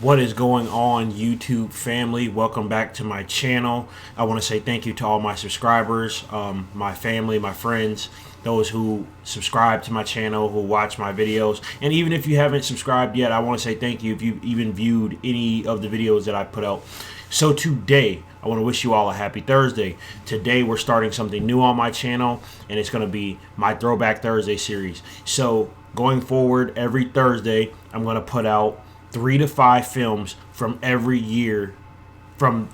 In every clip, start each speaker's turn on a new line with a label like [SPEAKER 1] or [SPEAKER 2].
[SPEAKER 1] What is going on, YouTube family? Welcome back to my channel. I want to say thank you to all my subscribers, my family, my friends, those who subscribe to my channel, who watch my videos. And even if you haven't subscribed yet, I want to say thank you if you even viewed any of the videos that I put out. So today, I want to wish you all a happy Thursday. Today, we're starting something new on my channel, and it's going to be my Throwback Thursday series. So going forward, every Thursday, I'm going to put out 3 to 5 films from every year,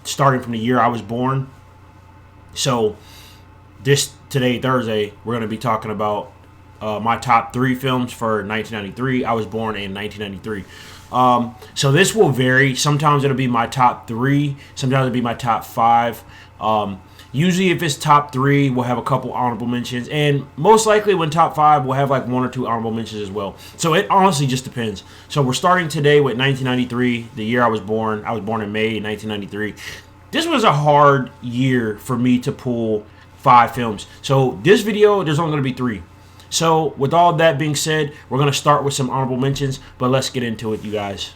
[SPEAKER 1] starting from the year I was born. So today, Thursday, we're going to be talking about my top 3 films for 1993. I was born in 1993. So this will vary. Sometimes it'll be my top 3. Sometimes it'll be my top 5. Usually if it's top 3, we'll have a couple honorable mentions. And most likely when top 5, we'll have like 1 or 2 honorable mentions as well. So it honestly just depends. So we're starting today with 1993, the year I was born. I was born in May 1993. This was a hard year for me to pull 5 films. So this video, there's only going to be 3. So with all that being said, we're going to start with some honorable mentions. But let's get into it, you guys.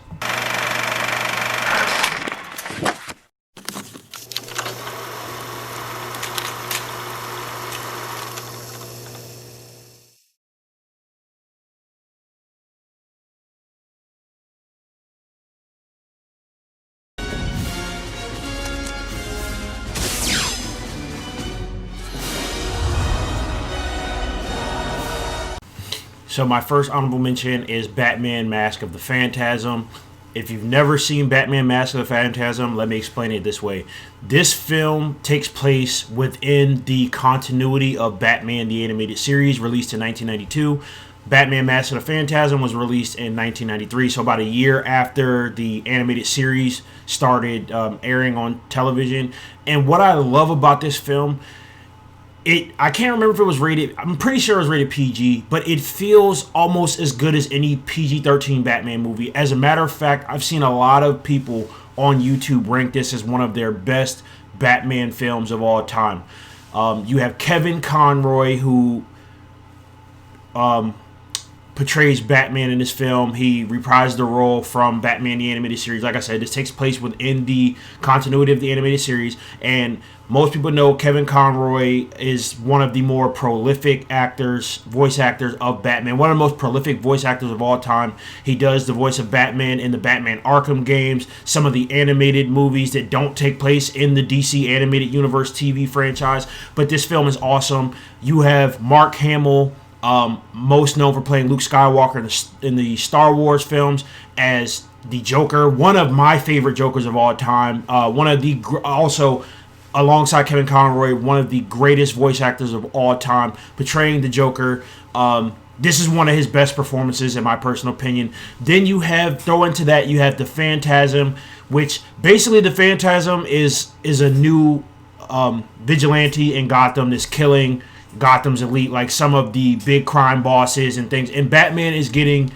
[SPEAKER 1] So my first honorable mention is Batman Mask of the Phantasm. If you've never seen Batman Mask of the Phantasm, let me explain it this way. This film takes place within the continuity of Batman the Animated Series, released in 1992. Batman Mask of the Phantasm was released in 1993, so about a year after the animated series started airing on television. And what I love about this film, I can't remember if it was rated, I'm pretty sure it was rated PG, but it feels almost as good as any PG-13 Batman movie. As a matter of fact, I've seen a lot of people on YouTube rank this as one of their best Batman films of all time. You have Kevin Conroy, who portrays Batman in this film. He reprised the role from Batman the Animated Series. Like I said, this takes place within the continuity of the animated series, and most people know Kevin Conroy is one of the more prolific voice actors of Batman. One of the most prolific voice actors of all time. He does the voice of Batman in the Batman Arkham games, some of the animated movies that don't take place in the DC Animated Universe TV franchise. But this film is awesome. You have Mark Hamill, most known for playing Luke Skywalker in the Star Wars films, as the Joker, one of my favorite Jokers of all time. Also, alongside Kevin Conroy, one of the greatest voice actors of all time, portraying the Joker. This is one of his best performances, in my personal opinion. Then you have, throw into that, you have the Phantasm, which basically the Phantasm is a new vigilante in Gotham that's killing Gotham's elite, like some of the big crime bosses and things. And Batman is getting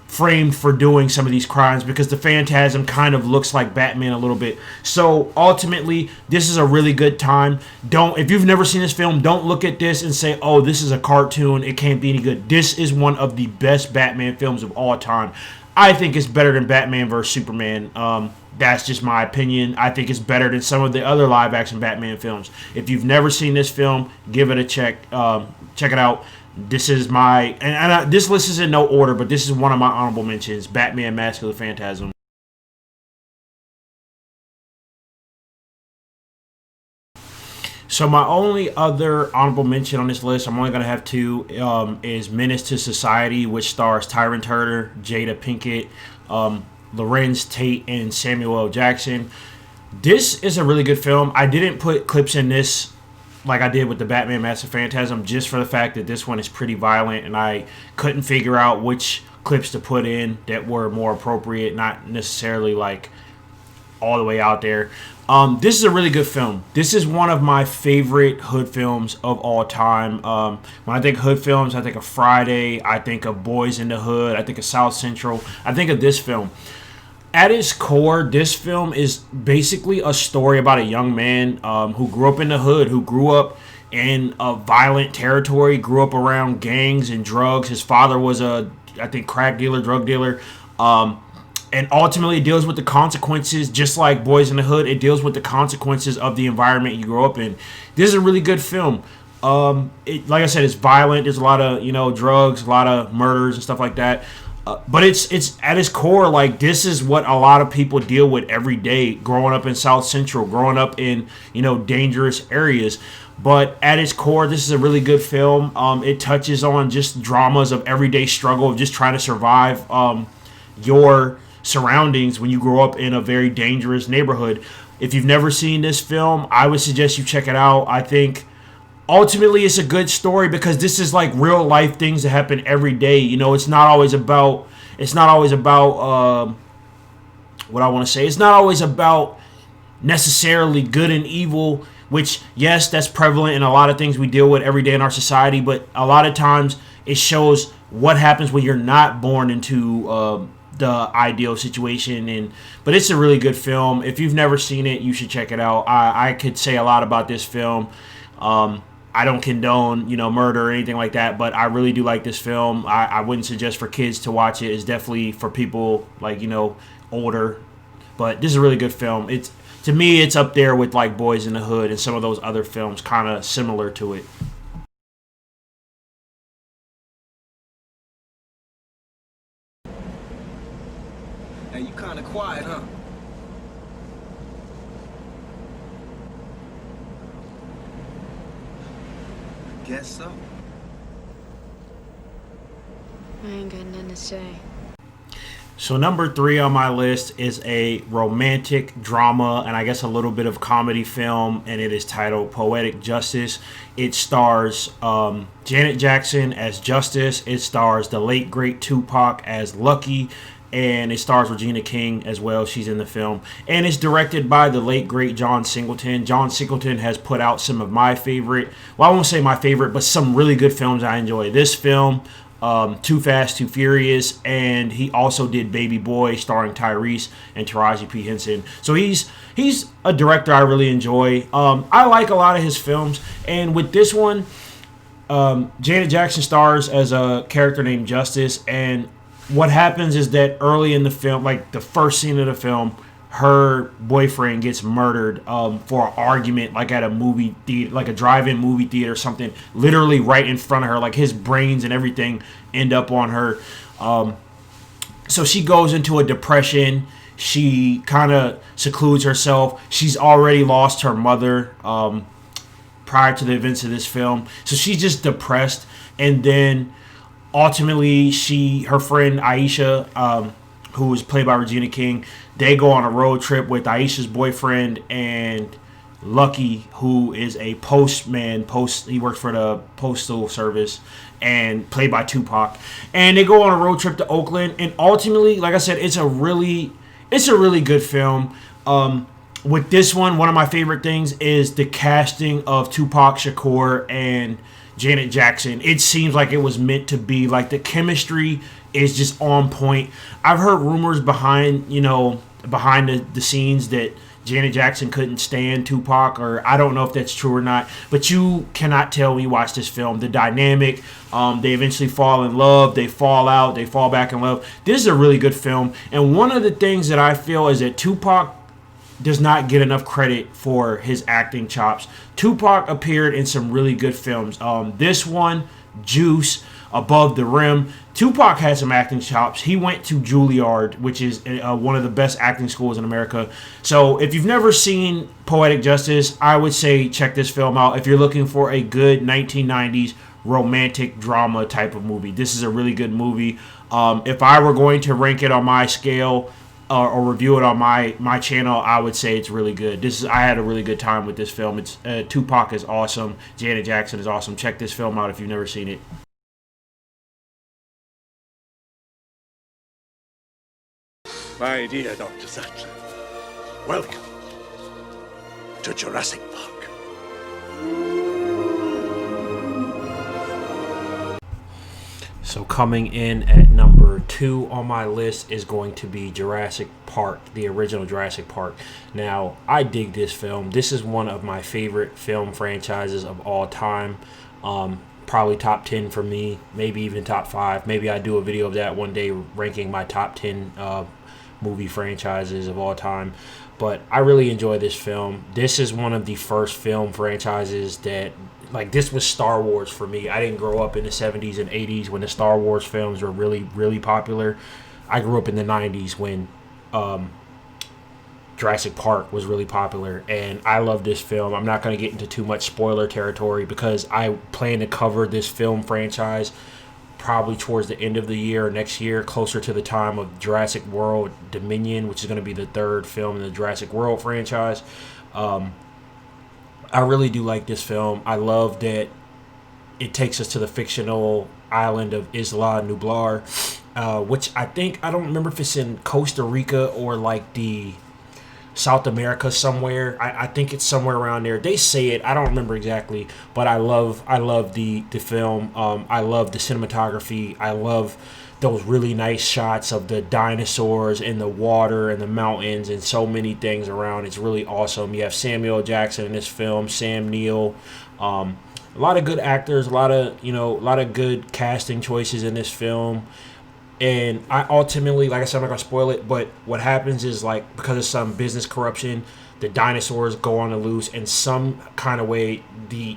[SPEAKER 1] framed for doing some of these crimes because the Phantasm kind of looks like Batman a little bit. So ultimately, this is a really good time. If you've never seen this film, don't look at this and say, oh, this is a cartoon, it can't be any good. This is one of the best Batman films of all time. I think it's better than Batman vs. Superman. That's just my opinion. I think it's better than some of the other live-action Batman films. If you've never seen this film, give it a check. Check it out. This is this list is in no order, but this is one of my honorable mentions, Batman Mask of the Phantasm. So my only other honorable mention on this list, I'm only going to have 2, is Menace to Society, which stars Tyron Turner, Jada Pinkett, Lorenz Tate, and Samuel L. Jackson. This is a really good film. I didn't put clips in this like I did with the Batman Mask of the Phantasm, just for the fact that this one is pretty violent, and I couldn't figure out which clips to put in that were more appropriate, not necessarily like all the way out there. This is a really good film. This is one of my favorite hood films of all time. When I think hood films, I think of Friday, I think of Boys in the Hood, I think of South Central, I think of this film. At its core, this film is basically a story about a young man who grew up in the hood, who grew up in a violent territory, grew up around gangs and drugs. His father was I think, crack dealer, drug dealer. And ultimately, it deals with the consequences, just like Boys in the Hood. It deals with the consequences of the environment you grow up in. This is a really good film. Like I said, it's violent. There's a lot of drugs, a lot of murders and stuff like that. But it's at its core, like, this is what a lot of people deal with every day, growing up in South Central, growing up in dangerous areas. But at its core, this is a really good film. It touches on just dramas of everyday struggle of just trying to survive your surroundings when you grow up in a very dangerous neighborhood. If you've never seen this film, I would suggest you check it out. I think ultimately it's a good story because this is like real life things that happen every day. It's not always about what I want to say. It's not always about necessarily good and evil, which, yes, that's prevalent in a lot of things we deal with every day in our society, but a lot of times it shows what happens when you're not born into the ideal situation. But it's a really good film. If you've never seen it, you should check it out. I could say a lot about this film. I don't condone murder or anything like that, but I really do like this film. I wouldn't suggest for kids to watch it. It's definitely for people like older, but this is a really good film. To me, it's up there with like Boys in the Hood and some of those other films kind of similar to it.
[SPEAKER 2] Hey, you kind of quiet, huh? Guess so.
[SPEAKER 3] I ain't got nothing to say.
[SPEAKER 1] So number 3 on my list is a romantic drama and I guess a little bit of comedy film, and it is titled Poetic Justice. It stars Janet Jackson as Justice. It stars the late great Tupac as Lucky, and it stars Regina King as well. She's in the film, and it's directed by the late great John Singleton. John Singleton has put out some of my favorite, well, I won't say my favorite, but some really good films I enjoy. This film, Too Fast, Too Furious, and he also did Baby Boy starring Tyrese and Taraji P. Henson. So he's a director I really enjoy. I like a lot of his films, and with this one, Janet Jackson stars as a character named Justice, and what happens is that early in the film, like the first scene of the film, her boyfriend gets murdered for an argument, like at a movie theater, like a drive-in movie theater or something, literally right in front of her. Like his brains and everything end up on her. So she goes into a depression. She kind of secludes herself. She's already lost her mother prior to the events of this film. So she's just depressed. And then ultimately, her friend Aisha, who is played by Regina King, they go on a road trip with Aisha's boyfriend and Lucky, who is a postman. He works for the postal service, and played by Tupac. And they go on a road trip to Oakland. And ultimately, like I said, it's a really good film. With this one of my favorite things is the casting of Tupac Shakur and Janet Jackson. It seems like it was meant to be. Like the chemistry is just on point. I've heard rumors behind the scenes that Janet Jackson couldn't stand Tupac, or I don't know if that's true or not, but you cannot tell when you watch this film. The dynamic, they eventually fall in love, they fall out, they fall back in love. This is a really good film, and one of the things that I feel is that Tupac does not get enough credit for his acting chops. Tupac appeared in some really good films. This one, Juice, Above the Rim. Tupac had some acting chops. He went to Juilliard, which is one of the best acting schools in America. So if you've never seen Poetic Justice, I would say check this film out. If you're looking for a good 1990s romantic drama type of movie, this is a really good movie. If I were going to rank it on my scale, or review it on my channel, I would say it's really good. I had a really good time with this film. Tupac is awesome. Janet Jackson is awesome. Check this film out if you've never seen it.
[SPEAKER 4] My dear Dr. Sattler, welcome to Jurassic Park.
[SPEAKER 1] So coming in at number 2 on my list is going to be Jurassic Park, the original Jurassic Park. Now, I dig this film. This is one of my favorite film franchises of all time. probably top 10 for me, maybe even top 5. Maybe I do a video of that one day, ranking my top 10 movie franchises of all time. But I really enjoy this film. This is one of the first film franchises that, like, this was Star Wars for me. I didn't grow up in the 70s and 80s when the Star Wars films were really, really popular. I grew up in the 90s when Jurassic Park was really popular, and I love this film. I'm not going to get into too much spoiler territory because I plan to cover this film franchise probably towards the end of the year or next year, closer to the time of Jurassic World Dominion, which is going to be the third film in the Jurassic World franchise. I really do like this film. I love that it takes us to the fictional island of Isla Nublar, which I don't remember if it's in Costa Rica or like the South America somewhere. I think it's somewhere around there. They say it. I don't remember exactly, but I love the film. I love the cinematography. I love those really nice shots of the dinosaurs in the water and the mountains and so many things around. It's really awesome. You have Samuel Jackson in this film, Sam Neill, a lot of good actors, a lot of good casting choices in this film. And I ultimately, like I said, I'm not going to spoil it, but what happens is, like, because of some business corruption, the dinosaurs go on the loose, and some kind of way,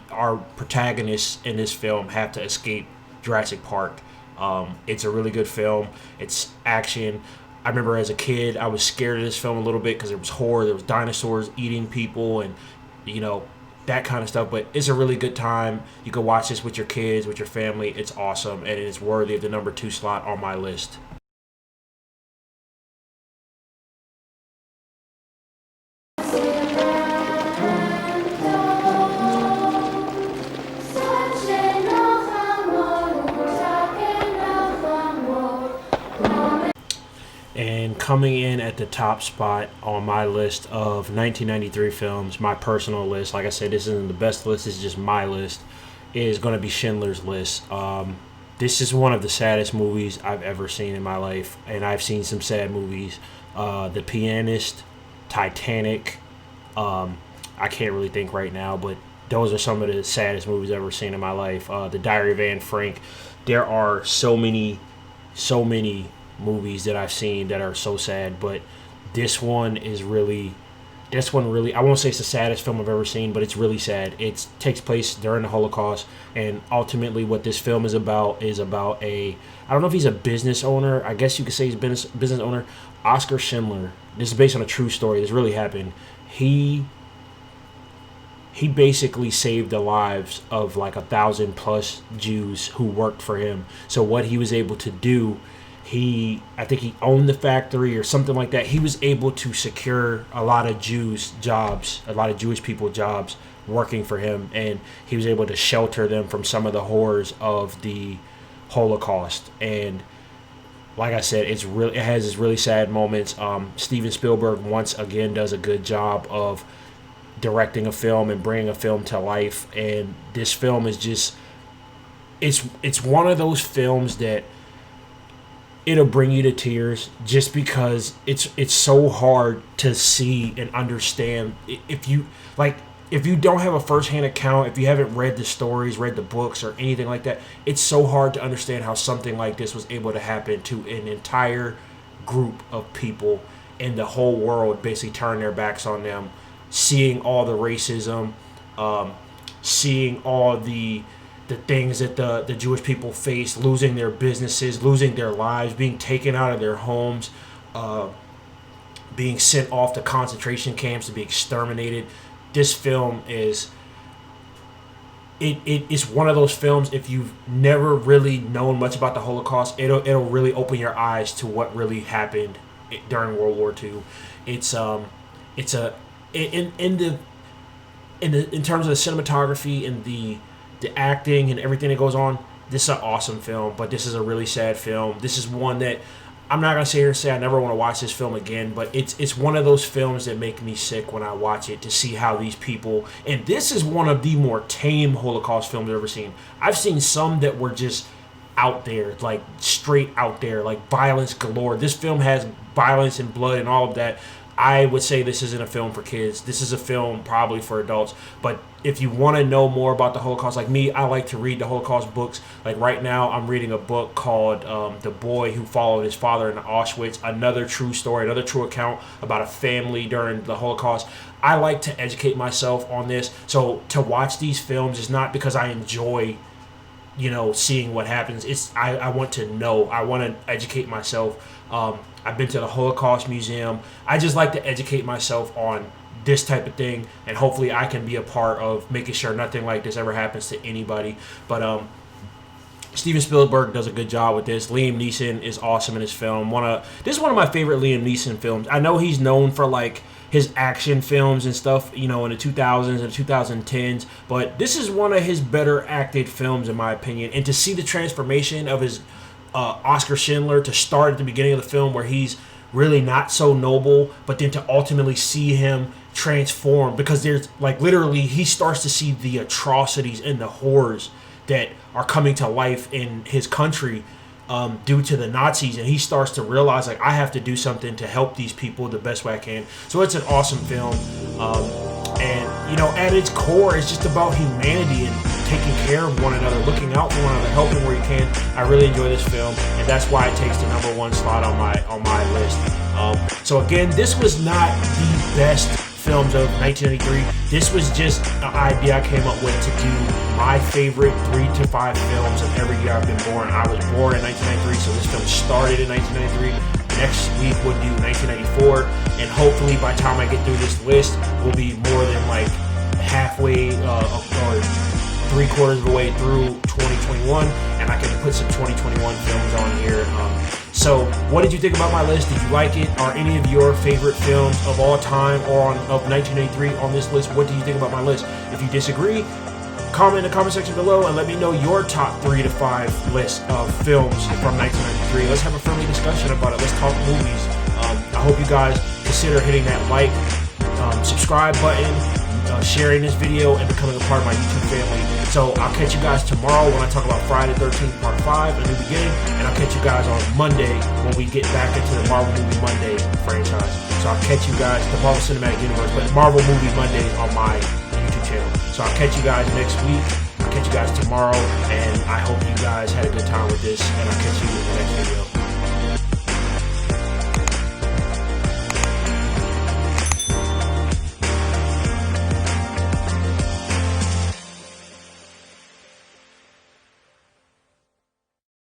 [SPEAKER 1] our protagonists in this film have to escape Jurassic Park. It's a really good film. It's action. I remember as a kid, I was scared of this film a little bit because there was horror, there was dinosaurs eating people, and, that kind of stuff. But it's a really good time. You can watch this with your kids, with your family. It's awesome, and it's worthy of the number 2 slot on my list. And coming in at the top spot on my list of 1993 films, my personal list, like I said, this isn't the best list, this is just my list, is going to be Schindler's List. This is one of the saddest movies I've ever seen in my life, and I've seen some sad movies. The Pianist, Titanic, I can't really think right now, but those are some of the saddest movies I've ever seen in my life. The Diary of Anne Frank. There are so many movies that I've seen that are so sad, but this one really, I won't say it's the saddest film I've ever seen, but it's really sad. It takes place during the Holocaust, and ultimately what this film is about I don't know if he's a business owner, I guess you could say he's a business owner, Oskar Schindler. This is based on a true story. This really happened. He basically saved the lives of like 1,000+ Jews who worked for him. So what he was able to do, I think he owned the factory or something like that. He was able to secure a lot of Jewish people jobs working for him, and he was able to shelter them from some of the horrors of the Holocaust. And like I said, it has its really sad moments. Steven Spielberg once again does a good job of directing a film and bringing a film to life, and this film is just it's one of those films that it'll bring you to tears just because it's so hard to see and understand. If you don't have a first-hand account, if you haven't read the stories, read the books or anything like that, it's so hard to understand how something like this was able to happen to an entire group of people, and the whole world basically turn their backs on them, seeing all the racism, seeing all the things that the Jewish people face, losing their businesses, losing their lives, being taken out of their homes, being sent off to concentration camps to be exterminated. This film is it's one of those films, if you've never really known much about the Holocaust, it'll really open your eyes to what really happened during World War II. In terms of the cinematography and the acting and everything that goes on, this is an awesome film, but this is a really sad film. This is one that I'm not going to sit here and say I never want to watch this film again, but it's one of those films that make me sick when I watch it, to see how these people, and this is one of the more tame Holocaust films I've ever seen. I've seen some that were just out there, like straight out there, like violence galore. This film has violence and blood and all of that. I would say this isn't a film for kids. This is a film probably for adults. But if you want to know more about the Holocaust, like me, I like to read the Holocaust books. Like right now, I'm reading a book called The Boy Who Followed His Father into Auschwitz, another true story, another true account about a family during the Holocaust. I like to educate myself on this. So to watch these films is not because I enjoy, seeing what happens. It's I want to know. I want to educate myself. I've been to the Holocaust Museum. I just like to educate myself on this type of thing, and hopefully I can be a part of making sure nothing like this ever happens to anybody. But Steven Spielberg does a good job with this. Liam Neeson is awesome in this film. This is one of my favorite Liam Neeson films. I know he's known for like his action films and stuff, in the 2000s and 2010s, but this is one of his better acted films in my opinion. And to see the transformation of his Oscar Schindler, to start at the beginning of the film where he's really not so noble, but then to ultimately see him transform, because there's like literally he starts to see the atrocities and the horrors that are coming to life in his country due to the Nazis, and he starts to realize like I have to do something to help these people the best way I can. So it's an awesome film, and at its core it's just about humanity and taking care of one another, looking out for one another, helping where you can. I really enjoy this film, and that's why it takes the #1 slot on my list. So again, this was not the best films of 1993. This was just an idea I came up with to do my favorite 3 to 5 films of every year I've been born. I was born in 1993, so this film started in 1993. Next week we'll do 1994, and hopefully by the time I get through this list, we'll be more than like halfway or 3/4 of the way through 2021, and I can put some 2021 films on here. So what did you think about my list? Did you like it? Are any of your favorite films of all time or of 1983 on this list? What do you think about my list? If you disagree, comment in the comment section below and let me know your top 3 to 5 list of films from 1993. Let's have a friendly discussion about it. Let's talk movies. I hope you guys consider hitting that like, subscribe button, sharing this video, and becoming a part of my YouTube family. So I'll catch you guys tomorrow when I talk about Friday the 13th Part 5, A New Beginning, and I'll catch you guys on Monday when we get back into the Marvel Movie Monday franchise. So I'll catch you guys, the Marvel Cinematic Universe, but Marvel Movie Mondays on my YouTube channel. So I'll catch you guys next week. I'll catch you guys tomorrow, and I hope you guys had a good time with this, and I'll catch you in the next video.